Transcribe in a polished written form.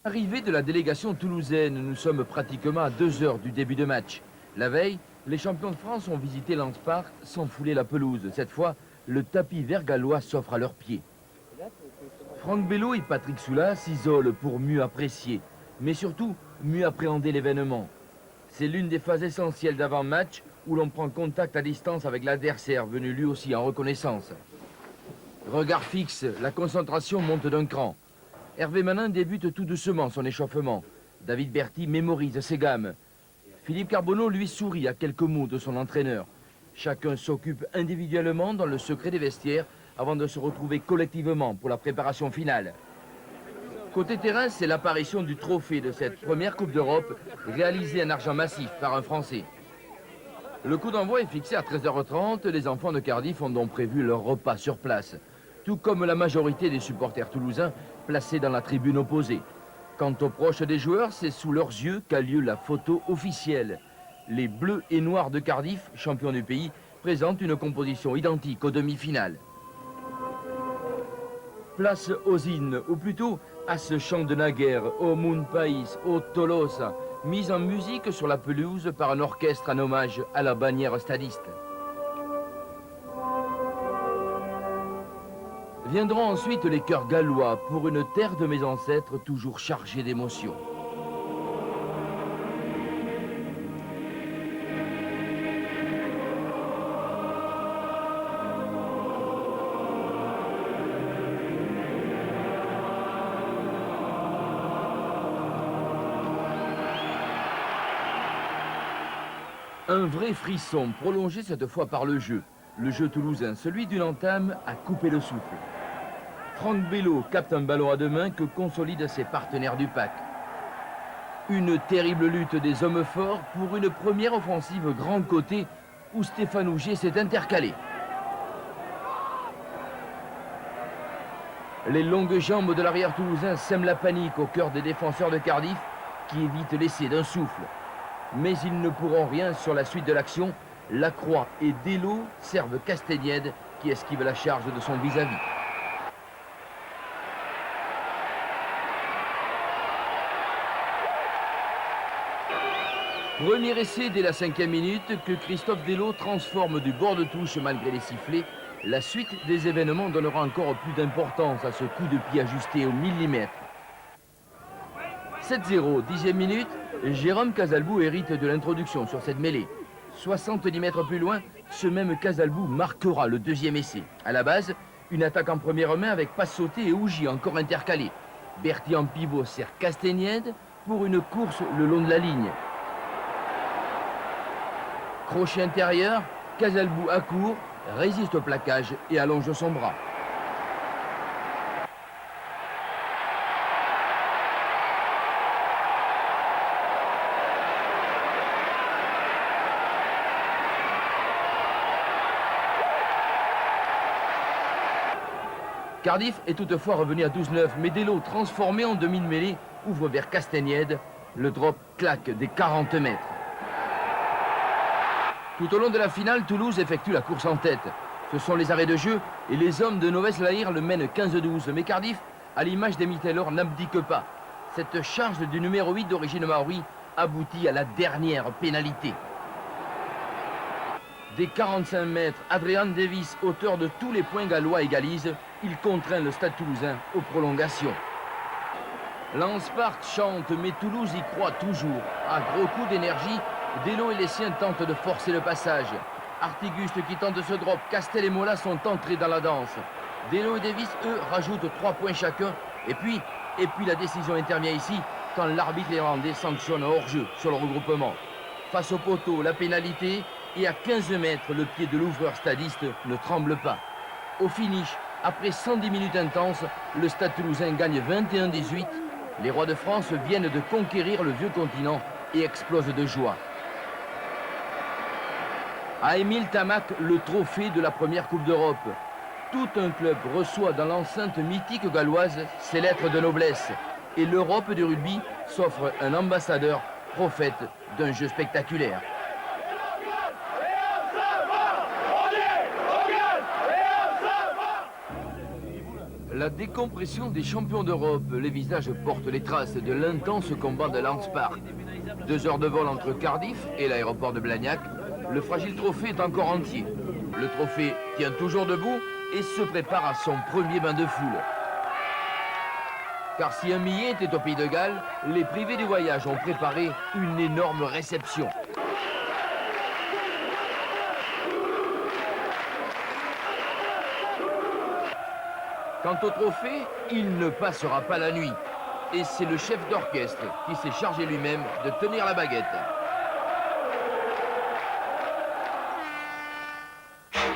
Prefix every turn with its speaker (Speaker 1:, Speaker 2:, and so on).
Speaker 1: Arrivée de la délégation toulousaine, nous sommes pratiquement à 2 heures du début de match. La veille, les champions de France ont visité Lens Park sans fouler la pelouse. Cette fois, le tapis vert gallois s'offre à leurs pieds. Franck Bello et Patrick Soula s'isolent pour mieux apprécier, mais surtout mieux appréhender l'événement. C'est l'une des phases essentielles d'avant-match où l'on prend contact à distance avec l'adversaire venu lui aussi en reconnaissance. Regard fixe, la concentration monte d'un cran. Hervé Manin débute tout doucement son échauffement. David Berty mémorise ses gammes. Philippe Carbonneau lui sourit à quelques mots de son entraîneur. Chacun s'occupe individuellement dans le secret des vestiaires avant de se retrouver collectivement pour la préparation finale. Côté terrain, c'est l'apparition du trophée de cette première Coupe d'Europe réalisée en argent massif par un Français. Le coup d'envoi est fixé à 13h30. Les enfants de Cardiff ont donc prévu leur repas sur place, tout comme la majorité des supporters toulousains placés dans la tribune opposée. Quant aux proches des joueurs, c'est sous leurs yeux qu'a lieu la photo officielle. Les Bleus et Noirs de Cardiff, champions du pays, présentent une composition identique aux demi-finales. Place aux hymnes, ou plutôt à ce chant de naguère, au Moon Pays, au Tolosa, mise en musique sur la pelouse par un orchestre en hommage à la bannière stadiste. Viendront ensuite les chœurs gallois pour une terre de mes ancêtres toujours chargée d'émotions. Un vrai frisson prolongé cette fois par le jeu toulousain, celui d'une entame à couper le souffle. Franck Bello capte un ballon à deux mains que consolident ses partenaires du pack. Une terrible lutte des hommes forts pour une première offensive grand côté où Stéphane Ougier s'est intercalé. Les longues jambes de l'arrière toulousain sèment la panique au cœur des défenseurs de Cardiff qui évitent l'essai d'un souffle. Mais ils ne pourront rien sur la suite de l'action. Lacroix et Dello servent Castagnède qui esquive la charge de son vis-à-vis. Premier essai dès la 5e minute que Christophe Dello transforme du bord de touche malgré les sifflets. La suite des événements donnera encore plus d'importance à ce coup de pied ajusté au millimètre. 7-0, 10e minute, Jérôme Casalbou hérite de l'introduction sur cette mêlée. 70 mètres plus loin, ce même Casalbou marquera le deuxième essai. À la base, une attaque en première main avec passe sautée et Ougier encore intercalé. Berty en pivot sert Castagnède pour une course le long de la ligne. Crochet intérieur, Casalbou accourt, résiste au plaquage et allonge son bras. Cardiff est toutefois revenu à 12-9, mais Dello, transformé en demi de mêlée, ouvre vers Castagnède. Le drop claque des 40 mètres. Tout au long de la finale, Toulouse effectue la course en tête. Ce sont les arrêts de jeu et les hommes de Noves Lahir le mènent 15-12. Mais Cardiff, à l'image d'Emi Taylor, n'abdique pas. Cette charge du numéro 8 d'origine maori aboutit à la dernière pénalité. Des 45 mètres, Adrian Davis, auteur de tous les points gallois, égalise. Il contraint le stade toulousain aux prolongations. Lens Park chante, mais Toulouse y croit toujours. À gros coup d'énergie, Dello et les siens tentent de forcer le passage. Artiguste qui tente ce drop, Castel et Mola sont entrés dans la danse. Dello et Davis, eux, rajoutent 3 points chacun. Et puis la décision intervient ici, quand l'arbitre irlandais sanctionne un hors-jeu sur le regroupement. Face au poteau, la pénalité, et à 15 mètres, le pied de l'ouvreur stadiste ne tremble pas. Au finish, après 110 minutes intenses, le stade toulousain gagne 21-18. Les rois de France viennent de conquérir le vieux continent et explosent de joie. À Émile Tamac, le trophée de la première Coupe d'Europe. Tout un club reçoit dans l'enceinte mythique galloise ses lettres de noblesse. Et l'Europe du rugby s'offre un ambassadeur prophète d'un jeu spectaculaire. La décompression des champions d'Europe, les visages portent les traces de l'intense combat de Lance Park. 2 heures de vol entre Cardiff et l'aéroport de Blagnac, le fragile trophée est encore entier. Le trophée tient toujours debout et se prépare à son premier bain de foule. Car si un millet était au Pays de Galles, les privés du voyage ont préparé une énorme réception. Quant au trophée, il ne passera pas la nuit. Et c'est le chef d'orchestre qui s'est chargé lui-même de tenir la baguette.